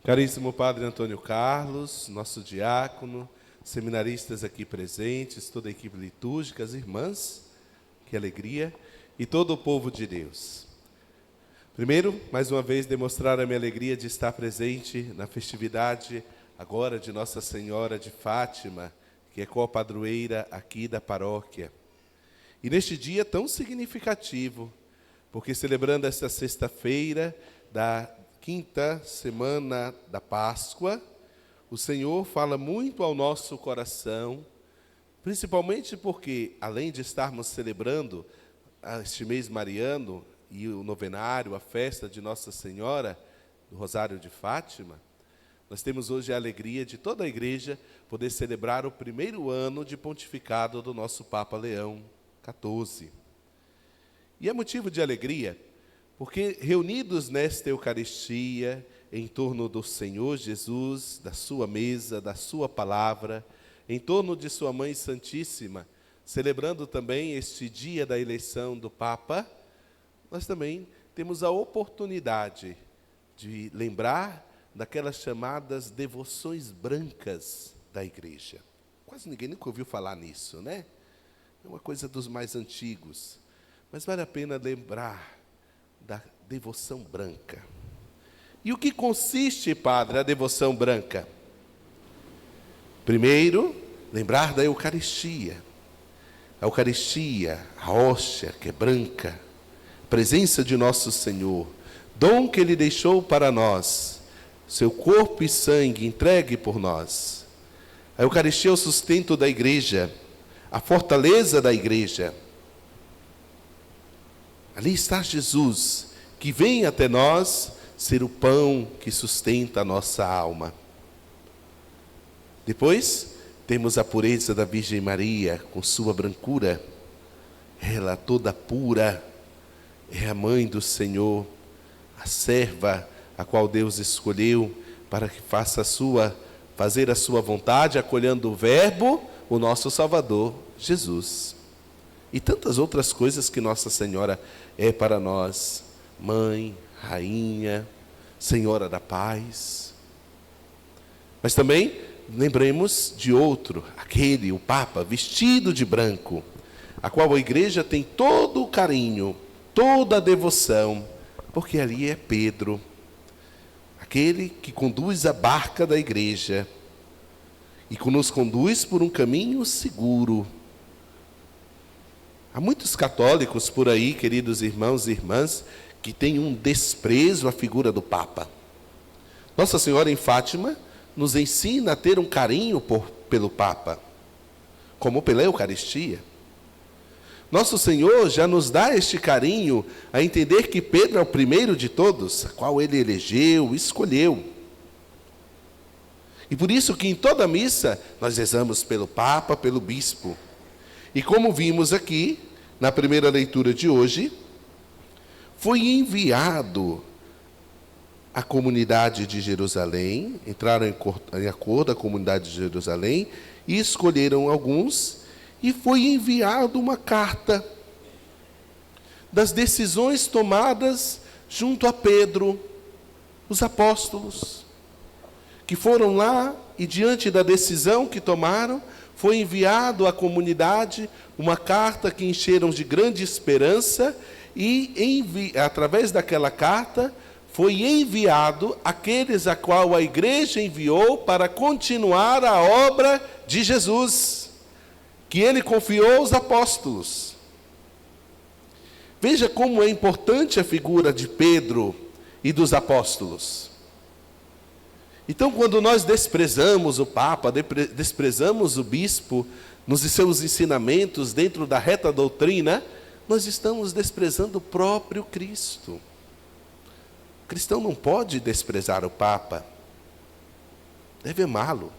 Caríssimo Padre Antônio Carlos, nosso diácono, seminaristas aqui presentes, toda a equipe litúrgica, as irmãs, que alegria, e todo o povo de Deus. Primeiro, mais uma vez, demonstrar a minha alegria de estar presente na festividade agora de Nossa Senhora de Fátima, que é copadroeira aqui da paróquia. E neste dia tão significativo, porque celebrando esta sexta-feira da quinta semana da Páscoa, o Senhor fala muito ao nosso coração, principalmente porque, além de estarmos celebrando este mês mariano e o novenário, a festa de Nossa Senhora do Rosário de Fátima, nós temos hoje a alegria de toda a igreja poder celebrar o primeiro ano de pontificado do nosso Papa Leão XIV. E é motivo de alegria, porque reunidos nesta Eucaristia, em torno do Senhor Jesus, da sua mesa, da sua palavra, em torno de sua Mãe Santíssima, celebrando também este dia da eleição do Papa, nós também temos a oportunidade de lembrar daquelas chamadas devoções brancas da igreja. Quase ninguém nunca ouviu falar nisso, né? É uma coisa dos mais antigos. Mas vale a pena lembrar da devoção branca. E o que consiste, Padre, a devoção branca? Primeiro, lembrar da Eucaristia. A Eucaristia, a hóstia, que é branca, presença de nosso Senhor, dom que Ele deixou para nós, seu corpo e sangue entregue por nós. A Eucaristia é o sustento da igreja, a fortaleza da igreja. Ali está Jesus, que vem até nós ser o pão que sustenta a nossa alma. Depois, temos a pureza da Virgem Maria, com sua brancura. Ela toda pura, é a mãe do Senhor, a serva a qual Deus escolheu para que fazer a sua vontade, acolhendo o Verbo, o nosso Salvador, Jesus. E tantas outras coisas que Nossa Senhora é para nós, mãe, rainha, Senhora da paz. Mas também lembremos de outro, aquele, o Papa, vestido de branco, a qual a igreja tem todo o carinho, toda a devoção, porque ali é Pedro, aquele que conduz a barca da igreja e que nos conduz por um caminho seguro. Há muitos católicos por aí, queridos irmãos e irmãs, que têm um desprezo à figura do Papa. Nossa Senhora em Fátima nos ensina a ter um carinho pelo Papa, como pela Eucaristia. Nosso Senhor já nos dá este carinho a entender que Pedro é o primeiro de todos, a qual Ele elegeu, escolheu. E por isso que em toda missa nós rezamos pelo Papa, pelo Bispo. E como vimos aqui, na primeira leitura de hoje, foi enviado à comunidade de Jerusalém, entraram em acordo a comunidade de Jerusalém, e escolheram alguns, e foi enviado uma carta das decisões tomadas junto a Pedro, os apóstolos, que foram lá e diante da decisão que tomaram, foi enviado à comunidade uma carta que encheram de grande esperança e através daquela carta foi enviado aqueles a qual a igreja enviou para continuar a obra de Jesus, que ele confiou aos apóstolos. Veja como é importante a figura de Pedro e dos apóstolos. Então, quando nós desprezamos o Papa, desprezamos o Bispo nos seus ensinamentos dentro da reta doutrina, nós estamos desprezando o próprio Cristo. O cristão não pode desprezar o Papa, deve amá-lo.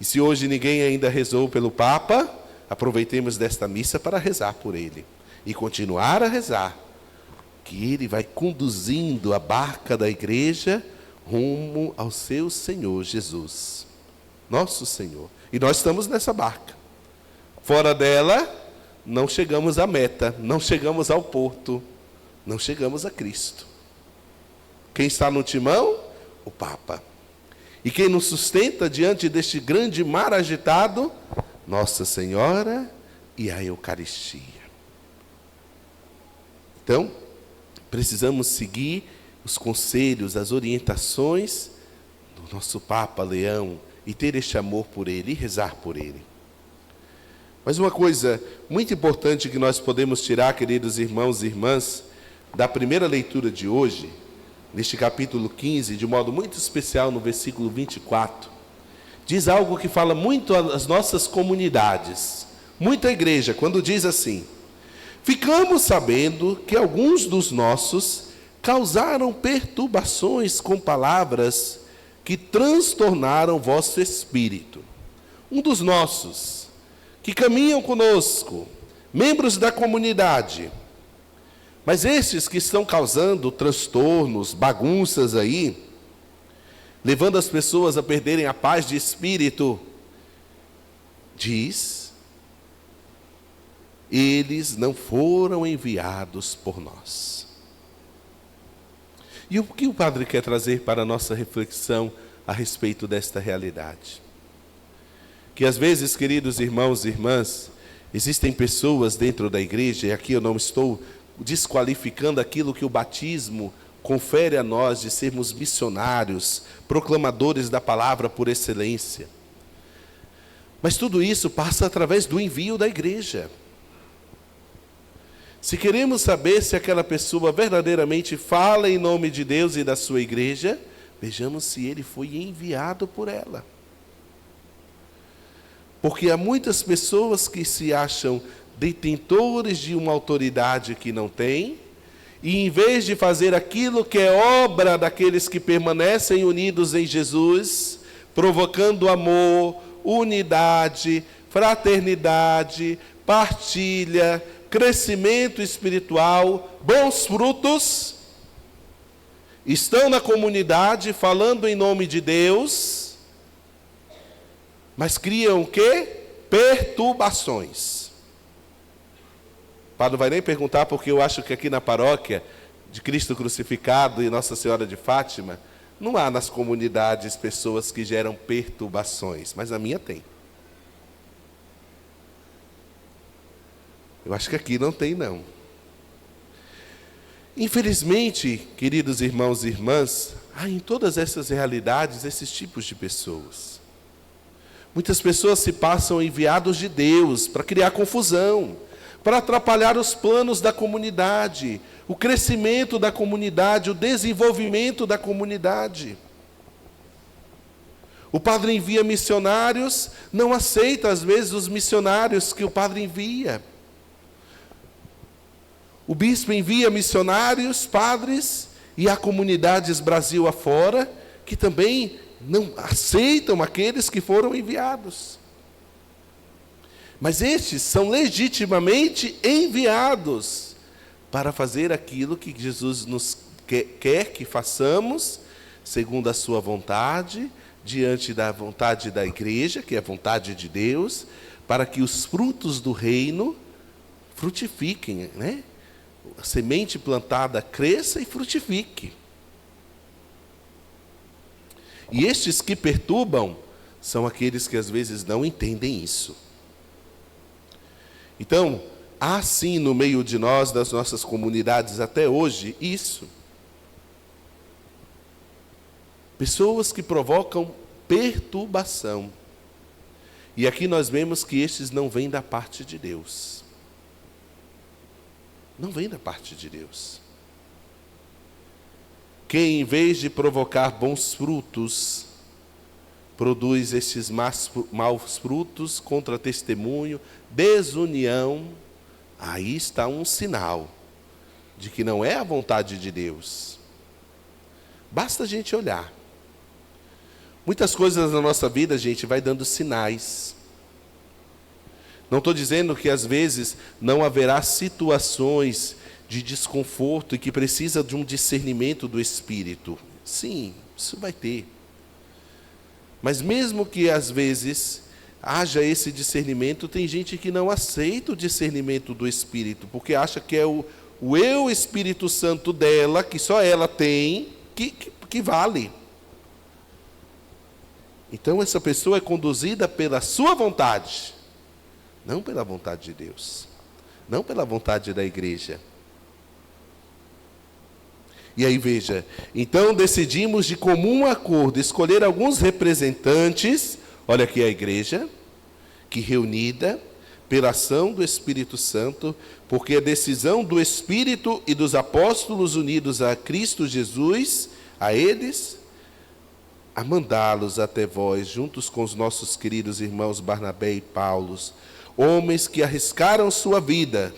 E se hoje ninguém ainda rezou pelo Papa, aproveitemos desta missa para rezar por ele e continuar a rezar, que ele vai conduzindo a barca da igreja rumo ao seu Senhor Jesus, nosso Senhor. E nós estamos nessa barca. Fora dela, não chegamos à meta, não chegamos ao porto, não chegamos a Cristo. Quem está no timão? o Papa. E quem nos sustenta diante deste grande mar agitado? Nossa Senhora e a Eucaristia. Então, precisamos seguir os conselhos, as orientações do nosso Papa Leão e ter este amor por ele e rezar por ele. Mas uma coisa muito importante que nós podemos tirar, queridos irmãos e irmãs, da primeira leitura de hoje, neste capítulo 15, de modo muito especial no versículo 24, diz algo que fala muito às nossas comunidades, muita igreja, quando diz assim: ficamos sabendo que alguns dos nossos causaram perturbações com palavras que transtornaram vosso espírito. Um dos nossos, que caminham conosco, membros da comunidade, mas estes que estão causando transtornos, bagunças aí, levando as pessoas a perderem a paz de espírito, diz, eles não foram enviados por nós. E o que o padre quer trazer para a nossa reflexão a respeito desta realidade? Que às vezes, queridos irmãos e irmãs, existem pessoas dentro da igreja, e aqui eu não estou desqualificando aquilo que o batismo confere a nós de sermos missionários, proclamadores da palavra por excelência. Mas tudo isso passa através do envio da igreja. Se queremos saber se aquela pessoa verdadeiramente fala em nome de Deus e da sua igreja, vejamos se ele foi enviado por ela. Porque há muitas pessoas que se acham detentores de uma autoridade que não tem, e em vez de fazer aquilo que é obra daqueles que permanecem unidos em Jesus, provocando amor, unidade, fraternidade, partilha, crescimento espiritual, bons frutos, estão na comunidade falando em nome de Deus, mas criam o quê? Perturbações. O padre não vai nem perguntar, porque eu acho que aqui na paróquia de Cristo Crucificado e Nossa Senhora de Fátima, não há nas comunidades pessoas que geram perturbações, mas a minha tem. Eu acho que aqui não tem, não. Infelizmente, queridos irmãos e irmãs, há em todas essas realidades esses tipos de pessoas. Muitas pessoas se passam enviados de Deus para criar confusão, para atrapalhar os planos da comunidade, o crescimento da comunidade, o desenvolvimento da comunidade. O padre envia missionários, não aceita às vezes os missionários que o padre envia. O bispo envia missionários, padres, e há comunidades Brasil afora que também não aceitam aqueles que foram enviados. Mas estes são legitimamente enviados para fazer aquilo que Jesus nos quer que façamos, segundo a sua vontade, diante da vontade da igreja, que é a vontade de Deus, para que os frutos do reino frutifiquem, né? A semente plantada cresça e frutifique. E estes que perturbam são aqueles que às vezes não entendem isso. Então, há sim no meio de nós, das nossas comunidades até hoje, isso. Pessoas que provocam perturbação. E aqui nós vemos que estes não vêm da parte de Deus. Não vem da parte de Deus. Quem, em vez de provocar bons frutos, produz estes maus frutos, contra testemunho, desunião, aí está um sinal de que não é a vontade de Deus. Basta a gente olhar. Muitas coisas na nossa vida, a gente vai dando sinais. Não estou dizendo que às vezes não haverá situações de desconforto e que precisa de um discernimento do Espírito. Sim, isso vai ter. Mas mesmo que às vezes haja esse discernimento, tem gente que não aceita o discernimento do Espírito, porque acha que é o eu Espírito Santo dela, que só ela tem, que vale. Então essa pessoa é conduzida pela sua vontade, não pela vontade de Deus, não pela vontade da igreja. E aí veja, então decidimos de comum acordo escolher alguns representantes, olha aqui a igreja, que reunida pela ação do Espírito Santo, porque a decisão do Espírito e dos apóstolos unidos a Cristo Jesus, a eles, a mandá-los até vós, juntos com os nossos queridos irmãos Barnabé e Paulo, homens que arriscaram sua vida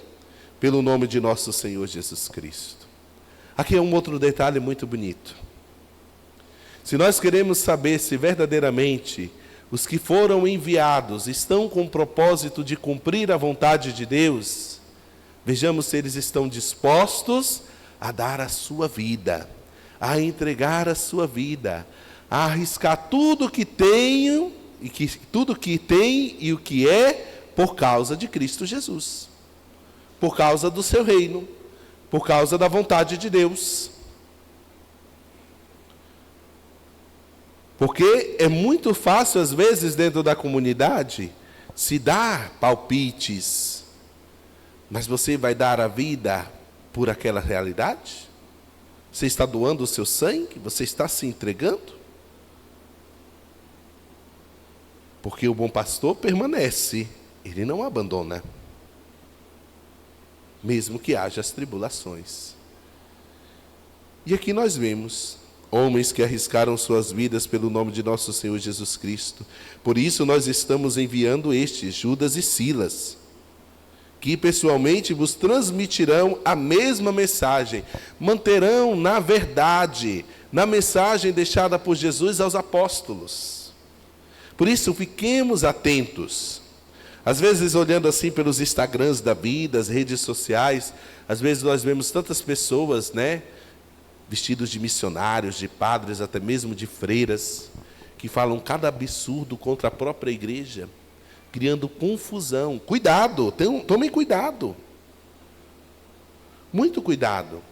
pelo nome de nosso Senhor Jesus Cristo. Aqui é um outro detalhe muito bonito. Se nós queremos saber se verdadeiramente os que foram enviados estão com o propósito de cumprir a vontade de Deus, vejamos se eles estão dispostos a dar a sua vida, a entregar a sua vida, a arriscar tudo que tenham tudo que tem e o que é por causa de Cristo Jesus, por causa do seu reino, por causa da vontade de Deus. Porque é muito fácil, às vezes, dentro da comunidade, se dar palpites, mas você vai dar a vida por aquela realidade? Você está doando o seu sangue? Você está se entregando? Porque o bom pastor permanece, ele não abandona, mesmo que haja as tribulações. E aqui nós vemos homens que arriscaram suas vidas pelo nome de nosso Senhor Jesus Cristo. Por isso nós estamos enviando estes, Judas e Silas, que pessoalmente vos transmitirão a mesma mensagem, manterão na verdade, na mensagem deixada por Jesus aos apóstolos. Por isso fiquemos atentos. Às vezes, olhando assim pelos Instagrams da vida, as redes sociais, às vezes nós vemos tantas pessoas, vestidos de missionários, de padres, até mesmo de freiras, que falam cada absurdo contra a própria igreja, criando confusão. Cuidado, tomem cuidado. Muito cuidado.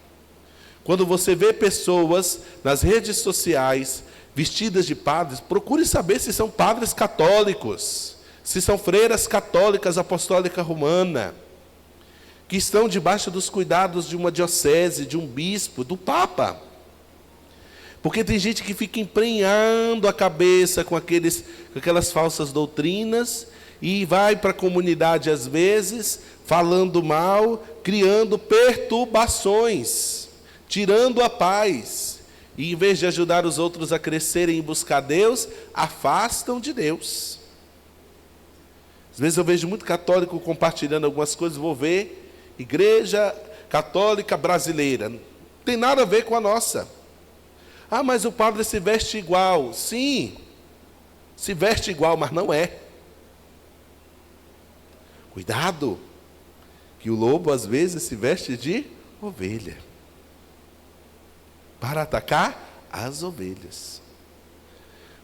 Quando você vê pessoas nas redes sociais vestidas de padres, procure saber se são padres católicos, se são freiras católicas apostólica romana, que estão debaixo dos cuidados de uma diocese, de um bispo, do Papa. Porque tem gente que fica emprenhando a cabeça com aquelas falsas doutrinas e vai para a comunidade, às vezes, falando mal, criando perturbações, tirando a paz. E, em vez de ajudar os outros a crescerem e buscar Deus, afastam de Deus. Às vezes eu vejo muito católico compartilhando algumas coisas, vou ver, Igreja Católica Brasileira, não tem nada a ver com a nossa. Ah, mas o padre se veste igual. Sim, se veste igual, mas não é. Cuidado, que o lobo às vezes se veste de ovelha, para atacar as ovelhas.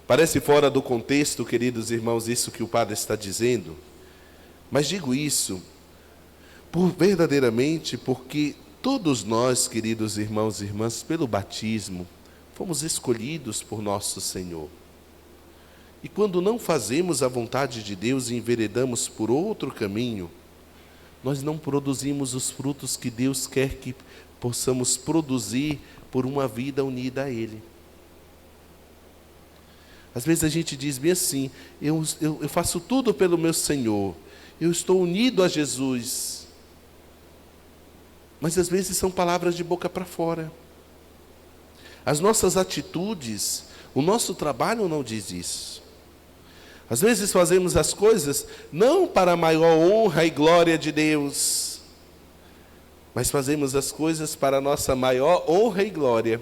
Parece fora do contexto, queridos irmãos, isso que o padre está dizendo, mas digo isso verdadeiramente porque todos nós, queridos irmãos e irmãs, pelo batismo, fomos escolhidos por nosso Senhor. E quando não fazemos a vontade de Deus e enveredamos por outro caminho, nós não produzimos os frutos que Deus quer que possamos produzir por uma vida unida a Ele. Às vezes a gente diz bem assim, eu faço tudo pelo meu Senhor, eu estou unido a Jesus. Mas às vezes são palavras de boca para fora. As nossas atitudes, o nosso trabalho não diz isso. Às vezes fazemos as coisas não para a maior honra e glória de Deus, mas fazemos as coisas para a nossa maior honra e glória.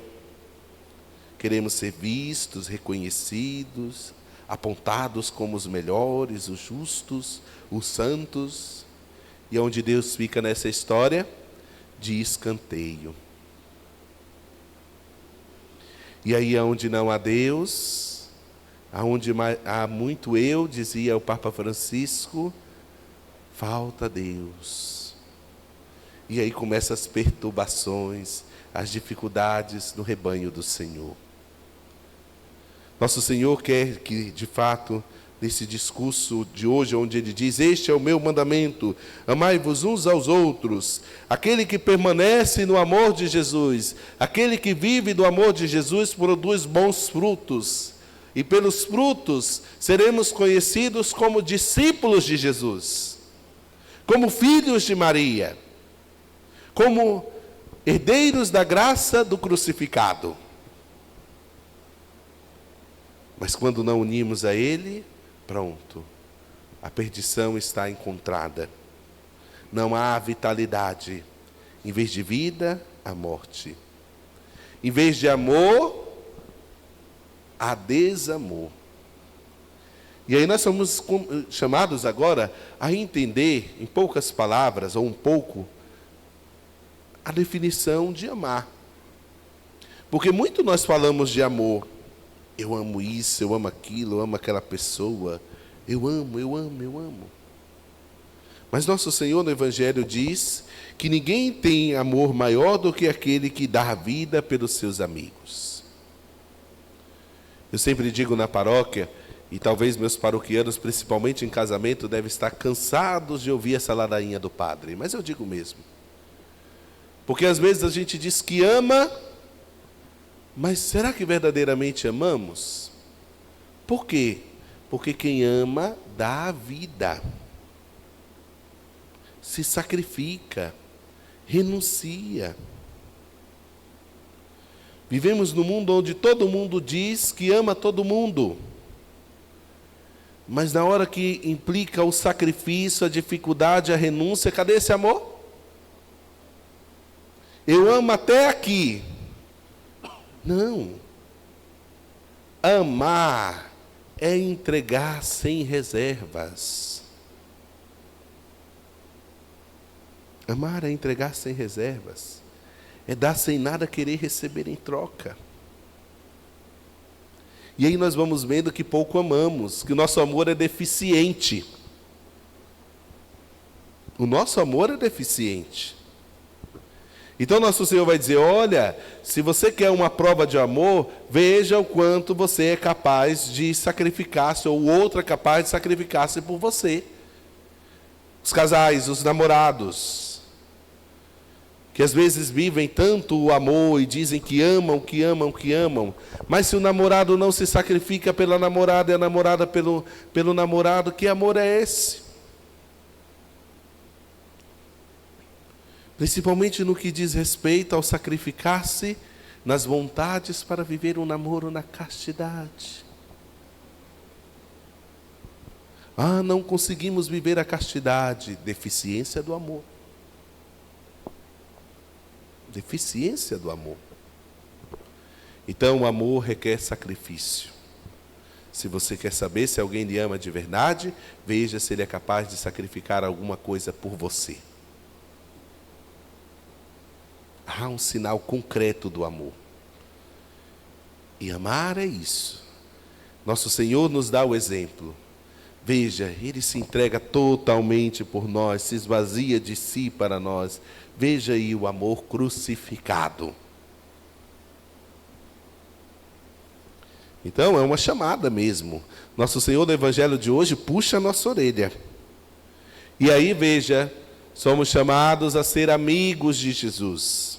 Queremos ser vistos, reconhecidos, apontados como os melhores, os justos, os santos. E onde Deus fica nessa história? De escanteio. E aí, onde não há Deus, aonde há muito eu, dizia o Papa Francisco, falta Deus. E aí começam as perturbações, as dificuldades no rebanho do Senhor. Nosso Senhor quer que, de fato, nesse discurso de hoje, onde Ele diz: este é o meu mandamento, amai-vos uns aos outros. Aquele que permanece no amor de Jesus, aquele que vive do amor de Jesus, produz bons frutos. E pelos frutos seremos conhecidos como discípulos de Jesus, como filhos de Maria, como herdeiros da graça do crucificado. Mas quando não unimos a Ele, pronto, a perdição está encontrada. Não há vitalidade. Em vez de vida, a morte. Em vez de amor, há desamor. E aí nós somos chamados agora a entender, em poucas palavras, ou um pouco, a definição de amar. Porque muito nós falamos de amor. Eu amo isso, eu amo aquilo, eu amo aquela pessoa. Eu amo, eu amo, eu amo. Mas nosso Senhor no Evangelho diz que ninguém tem amor maior do que aquele que dá a vida pelos seus amigos. Eu sempre digo na paróquia, e talvez meus paroquianos, principalmente em casamento, devem estar cansados de ouvir essa ladainha do padre. Mas eu digo mesmo. Porque às vezes a gente diz que ama, mas será que verdadeiramente amamos? Por quê? Porque quem ama dá a vida, se sacrifica, renuncia. Vivemos num mundo onde todo mundo diz que ama todo mundo, mas na hora que implica o sacrifício, a dificuldade, a renúncia, cadê esse amor? Eu amo até aqui. Não. Amar é entregar sem reservas. Amar é entregar sem reservas. É dar sem nada querer receber em troca. E aí nós vamos vendo que pouco amamos, que o nosso amor é deficiente. O nosso amor é deficiente. Então nosso Senhor vai dizer: olha, se você quer uma prova de amor, veja o quanto você é capaz de sacrificar-se, ou o outro é capaz de sacrificar-se por você. Os casais, os namorados, que às vezes vivem tanto o amor e dizem que amam, que amam, que amam, mas se o namorado não se sacrifica pela namorada e a namorada pelo namorado, que amor é esse? Principalmente no que diz respeito ao sacrificar-se nas vontades para viver um namoro na castidade. Ah, não conseguimos viver a castidade. Deficiência do amor. Deficiência do amor. Então o amor requer sacrifício. Se você quer saber se alguém lhe ama de verdade, veja se ele é capaz de sacrificar alguma coisa por você. Há um sinal concreto do amor. E amar é isso. Nosso Senhor nos dá o exemplo. Veja, Ele se entrega totalmente por nós, se esvazia de si para nós. Veja aí o amor crucificado. Então, é uma chamada mesmo. Nosso Senhor no Evangelho de hoje puxa a nossa orelha. E aí, veja, somos chamados a ser amigos de Jesus.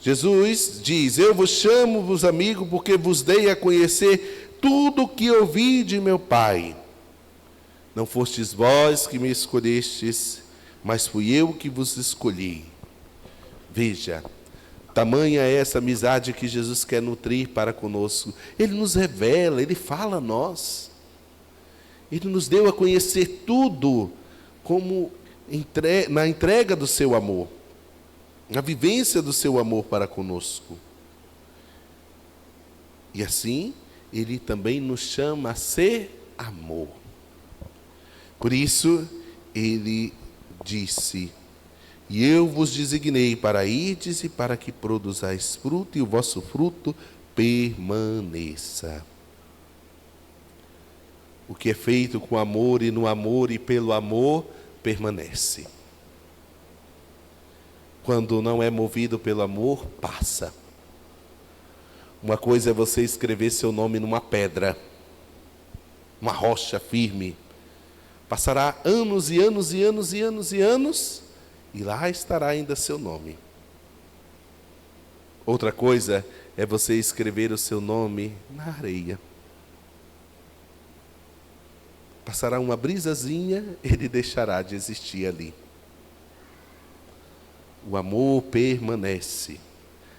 Jesus diz: eu vos chamo-vos amigo porque vos dei a conhecer tudo o que ouvi de meu Pai. Não fostes vós que me escolhestes, mas fui eu que vos escolhi. Veja, tamanha é essa amizade que Jesus quer nutrir para conosco. Ele nos revela, Ele fala a nós. Ele nos deu a conhecer tudo como na entrega do seu amor, na vivência do seu amor para conosco. E assim, Ele também nos chama a ser amor. Por isso, Ele disse: e eu vos designei para irdes e para que produzais fruto, e o vosso fruto permaneça. O que é feito com amor e no amor e pelo amor, permanece. Quando não é movido pelo amor, passa. Uma coisa é você escrever seu nome numa pedra, uma rocha firme. Passará anos e anos e anos e anos e anos, e lá estará ainda seu nome. Outra coisa é você escrever o seu nome na areia. Passará uma brisazinha, ele deixará de existir ali. O amor permanece.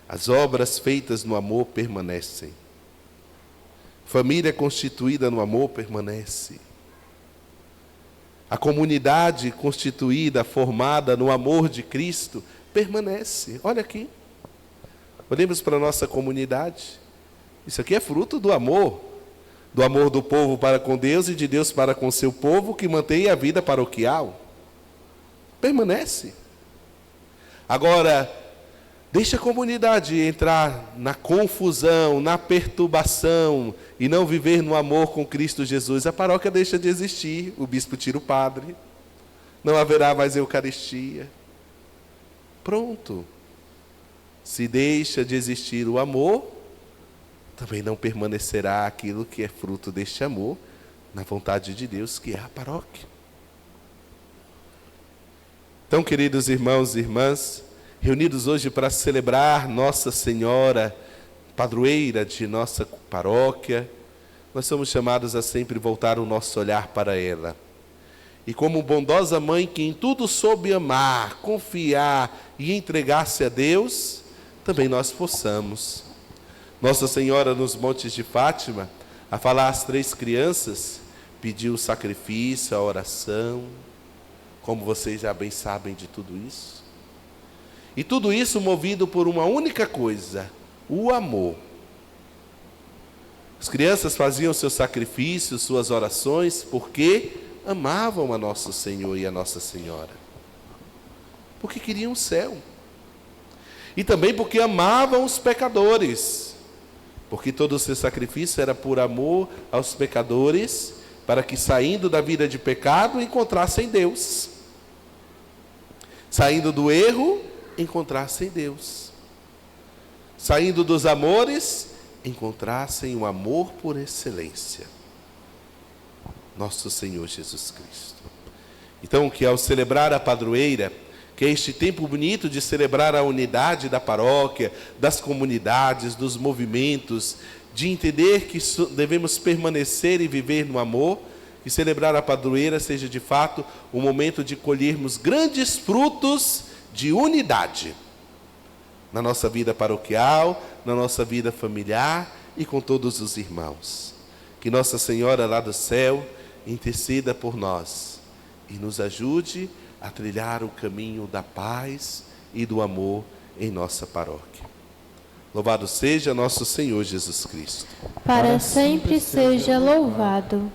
As obras feitas no amor permanecem. Família constituída no amor permanece. A comunidade constituída, formada no amor de Cristo, permanece. Olha aqui. Olhemos para a nossa comunidade. Isso aqui é fruto do amor. Do amor do povo para com Deus e de Deus para com seu povo, que mantém a vida paroquial. Permanece. Agora, deixa a comunidade entrar na confusão, na perturbação e não viver no amor com Cristo Jesus. A paróquia deixa de existir, o bispo tira o padre, não haverá mais Eucaristia. Pronto. Se deixa de existir o amor, também não permanecerá aquilo que é fruto deste amor, na vontade de Deus, que é a paróquia. Então, queridos irmãos e irmãs, reunidos hoje para celebrar Nossa Senhora, padroeira de nossa paróquia, nós somos chamados a sempre voltar o nosso olhar para ela. E como bondosa mãe que em tudo soube amar, confiar e entregar-se a Deus, também nós possamos. Nossa Senhora, nos montes de Fátima, a falar às 3 crianças, pediu o sacrifício, a oração, como vocês já bem sabem de tudo isso. E tudo isso movido por uma única coisa, o amor. As crianças faziam seus sacrifícios, suas orações, porque amavam a Nosso Senhor e a Nossa Senhora. Porque queriam o céu. E também porque amavam os pecadores. Porque todo o seu sacrifício era por amor aos pecadores, para que saindo da vida de pecado encontrassem Deus. Saindo do erro, encontrassem Deus. Saindo dos amores, encontrassem o amor por excelência. Nosso Senhor Jesus Cristo. Então, que ao celebrar a padroeira, que é este tempo bonito de celebrar a unidade da paróquia, das comunidades, dos movimentos, de entender que devemos permanecer e viver no amor, que celebrar a padroeira seja de fato o momento de colhermos grandes frutos de unidade na nossa vida paroquial, na nossa vida familiar e com todos os irmãos. Que Nossa Senhora lá do céu interceda por nós e nos ajude a trilhar o caminho da paz e do amor em nossa paróquia. Louvado seja nosso Senhor Jesus Cristo. Para sempre seja louvado.